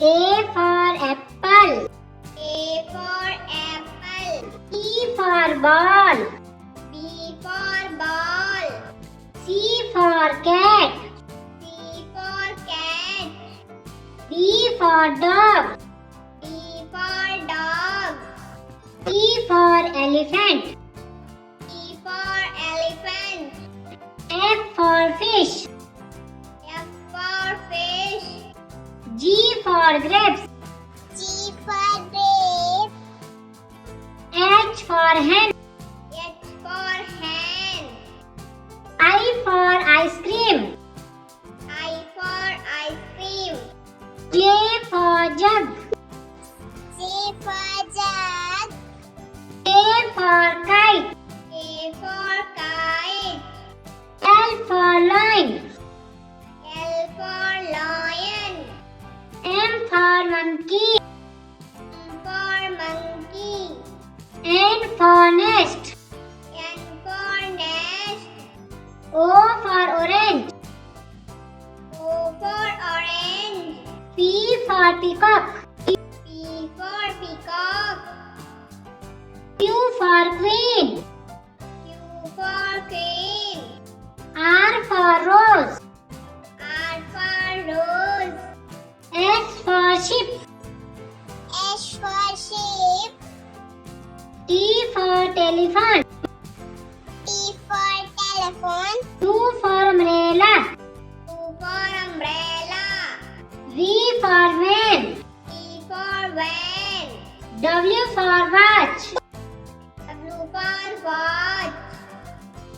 A for apple. A for apple. B for ball. B for ball. C for cat. C for cat. D for dog. D for dog. E for elephant. E for elephant. F for fish. F for fish. G for grapes. G for grape. H for hen. H for hen. I for ice cream. I for ice cream. J for jug. J for jug. K for kite. K for kite. L for lion. L for lion. M for monkey. M for monkey. N for nest. N for nest. O for orange. O for orange. P for peacock. P for peacock. Q for queen. Q for queen. R for rose. R for rose. S for sheep. S for sheep. T for telephone. T for telephone. U for umbrella. U for umbrella. V for van. V for van. W for watch. W for watch.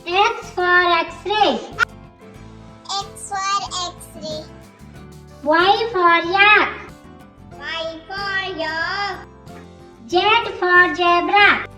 X for x-ray. X for x-ray. Y for yak. Y for yak. Z for zebra.